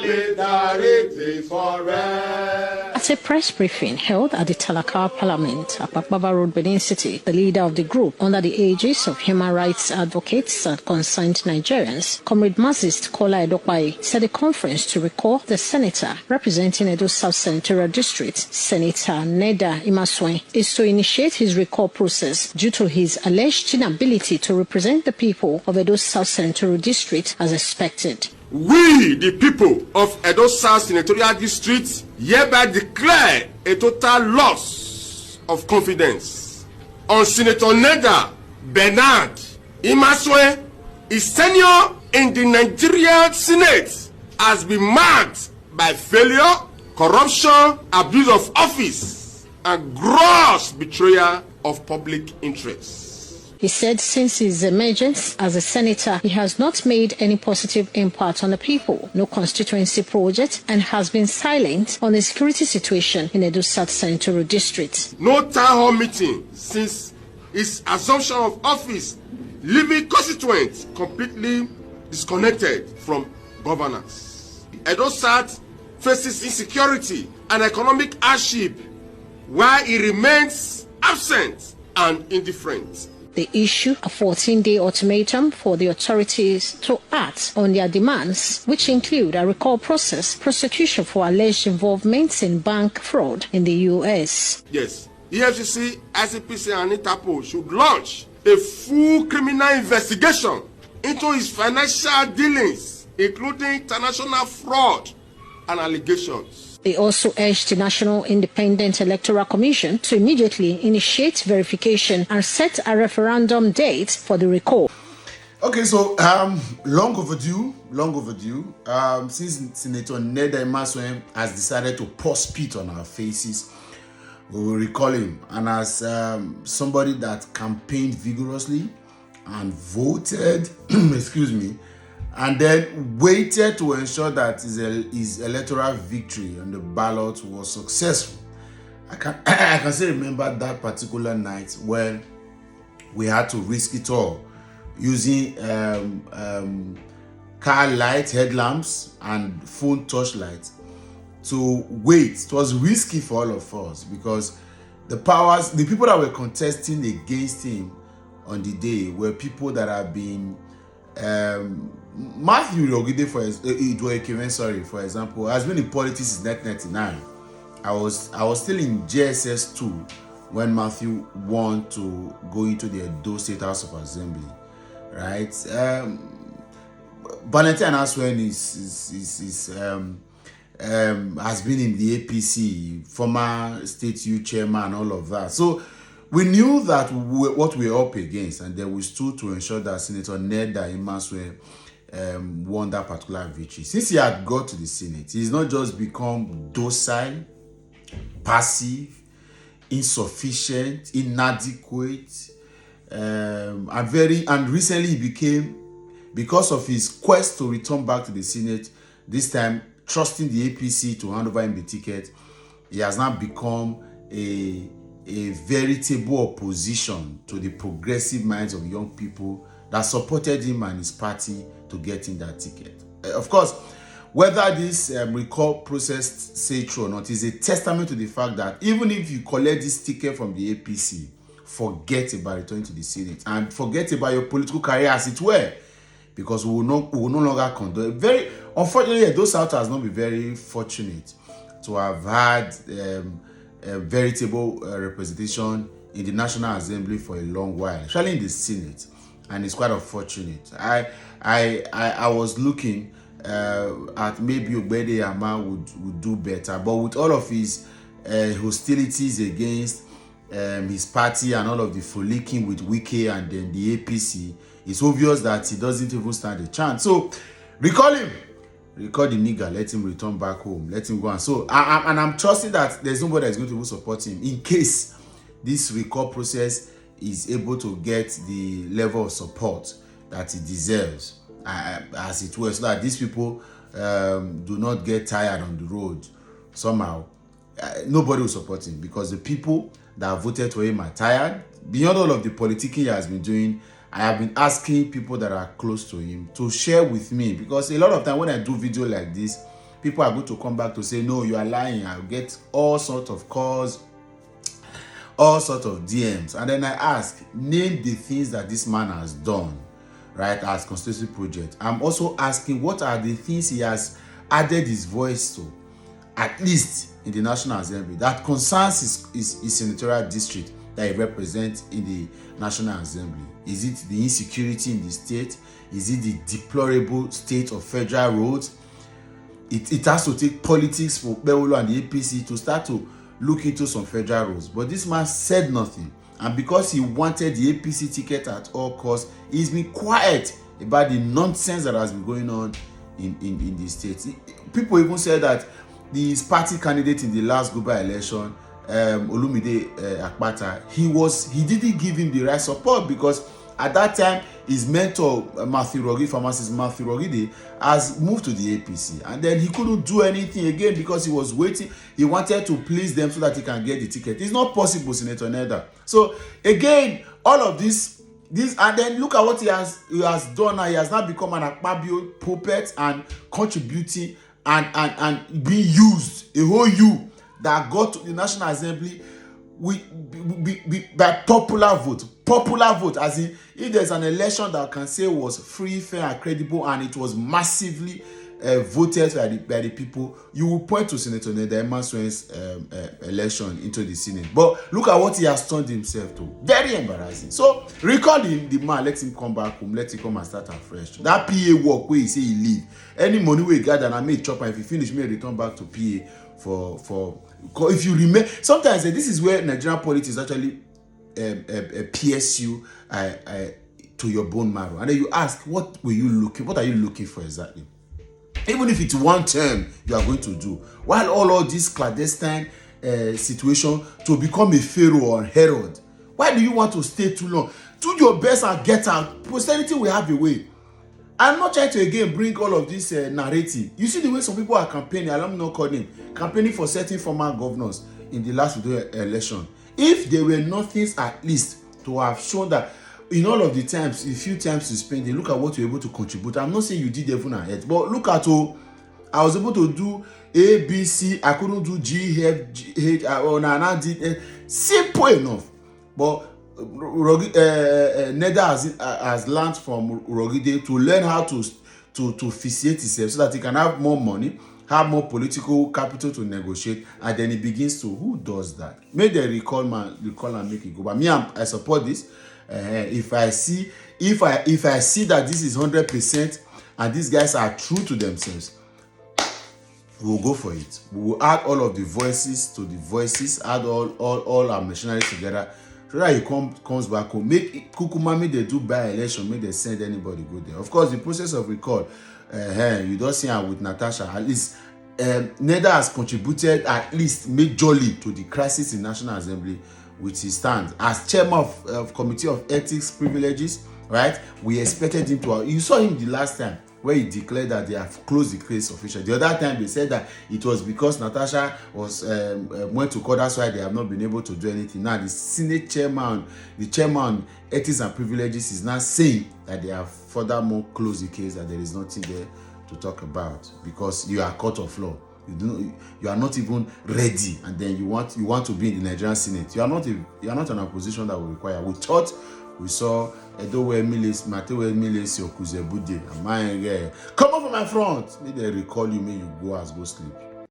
solidarity forever. At a press briefing held at the Talakar Parliament at Bakbaba Road, Benin City, the leader of the group, under the aegis of human rights advocates and concerned Nigerians, Comrade Mazist Kola Edokpai, said the conference to recall the senator representing Edo South Senatorial District, Senator Neda Imasuen, is to initiate his recall process due to his alleged inability to represent the people of Edo South Senatorial District as expected. We, the people of Edo South Senatorial District, hereby declare a total loss of confidence on Senator Neda Imasuen. His tenure in the Nigerian Senate has been marked by failure, corruption, abuse of office, and gross betrayal of public interest. He said since his emergence as a senator, he has not made any positive impact on the people, no constituency project, and has been silent on the security situation in Edo South Senatorial District. No town hall meeting since his assumption of office, leaving constituents completely disconnected from governance. Edo South faces insecurity and economic hardship while he remains absent and indifferent. They issue a 14-day ultimatum for the authorities to act on their demands, which include a recall process, prosecution for alleged involvement in bank fraud in the U.S. Yes, EFCC, ICPC, and Interpol should launch a full criminal investigation into his financial dealings, including international fraud and allegations. They also urged the National Independent Electoral Commission to immediately initiate verification and set a referendum date for the recall. Okay, so long overdue. Since Senator Neda Imasuen has decided to pour spit on our faces, we will recall him. And as somebody that campaigned vigorously and voted, excuse me, and then waited to ensure that his electoral victory on the ballot was successful. I can still remember that particular night when we had to risk it all using car light, headlamps, and phone torchlight to wait. It was risky for all of us because the people that were contesting against him on the day were people that have been Matthew Rogide, for example, has been in politics since 1999. I was still in JSS 2 when Matthew wanted to go into the Edo State House of Assembly, right? Valentine Aswen has been in the APC, former state youth chairman, and all of that. So we knew that what we were up against, and then we stood to ensure that Senator Neda Imasuen won that particular victory. Since he had got to the Senate, he's not just become docile, passive, insufficient, inadequate, and recently he became, because of his quest to return back to the Senate, this time trusting the APC to hand over him the ticket, he has now become a veritable opposition to the progressive minds of young people that supported him and his party to getting that ticket. Of course, whether this recall process say true or not is a testament to the fact that even if you collect this ticket from the APC, forget about returning to the Senate and forget about your political career as it were, because we will no longer condone. Unfortunately, Edo South has not been very fortunate to have had a veritable representation in the National Assembly for a long while, especially in the Senate, and it's quite unfortunate. I was looking at maybe Obede Ama would do better, but with all of his hostilities against his party and all of the frolicking with Wike and then the APC, it's obvious that he doesn't even stand a chance. So recall him. Recall the nigger, let him return back home, let him go. And so I'm trusting that there's nobody that's going to support him in case this recall process is able to get the level of support that it deserves, as it were, so that these people do not get tired on the road somehow. Nobody will support him because the people that voted for him are tired. Beyond all of the politicking he has been doing, I have been asking people that are close to him to share with me, because a lot of time when I do video like this, people are going to come back to say, no, you are lying. I'll get all sorts of calls, all sorts of DMs. And then I ask, name the things that this man has done, right, as constituency project. I'm also asking, what are the things he has added his voice to, at least in the National Assembly, that concerns his senatorial district that he represents in the National Assembly? Is it the insecurity in the state? Is it the deplorable state of federal roads? It has to take politics for Bewolo and the APC to start to look into some federal roads. But this man said nothing. And because he wanted the APC ticket at all costs, he's been quiet about the nonsense that has been going on in the state. People even said that his party candidate in the last Guba election, Olumide Akpata, he didn't give him the right support, because at that time his mentor, pharmacist Matthew Rogide, has moved to the APC, and then he couldn't do anything again because he was waiting. He wanted to please them so that he can get the ticket. It's not possible, Senator Neda. So again, all of this, and then look at what he has done now. He has now become an Akpabio puppet and contributing and being used, a whole you that got to the National Assembly by popular vote, as in, if there's an election that can say was free, fair and credible, and it was massively voted by the people, you will point to Senator Neda Imasuen's election into the Senate. But look at what he has turned himself to. Very embarrassing. So recall the man, let him come back home, let him come and start afresh. That PA work where he say he leave, any money we gather and I may chop, and if he finish, may return back to PA for if you remember. Sometimes this is where Nigerian politics actually pierce you to your bone marrow, and then you ask, what are you looking for exactly? Even if it's one term you are going to do, while all this clandestine situation to become a pharaoh or Herod, why do you want to stay too long? Do your best and get out. Posterity will have a way. I'm not trying to again bring all of this narrative. You see the way some people are campaigning, I'm not calling him, campaigning for certain former governors in the last election. If there were nothing at least to have shown that in all of the times, a few times you spend, they look at what you're able to contribute. I'm not saying you did heaven and earth, but look at I was able to do A, B, C. I couldn't do G, F, H, or I did simple enough. But Neda has learned from Rogide to learn how to facilitate himself so that he can have more money, have more political capital to negotiate, and then he begins to, who does that? May they recall and make it go. But me, I support this. If I see that this is 100% and these guys are true to themselves, we will go for it. We will add all of the voices to the voices, add all our machinery together, so that he comes back home. Make Kukuma, make they do by election, make they send anybody go there. Of course, the process of recall, you don't see her with Natasha. At least Neda has contributed at least majorly to the crisis in National Assembly with his stand as chairman of Committee of Ethics Privileges. Right? We expected him to. You saw him the last time where he declared that they have closed the case officially. The other time they said that it was because Natasha was went to court, that's why they have not been able to do anything. Now the Senate chairman, the chairman Ethics and Privileges, is now saying that they have furthermore closed the case, that there is nothing there to talk about because you are court of law. You are not even ready, and then you want to be in the Nigerian Senate. You are not in a position that will require. We thought we saw Edo South, come up from my front. May they recall you, may you go sleep.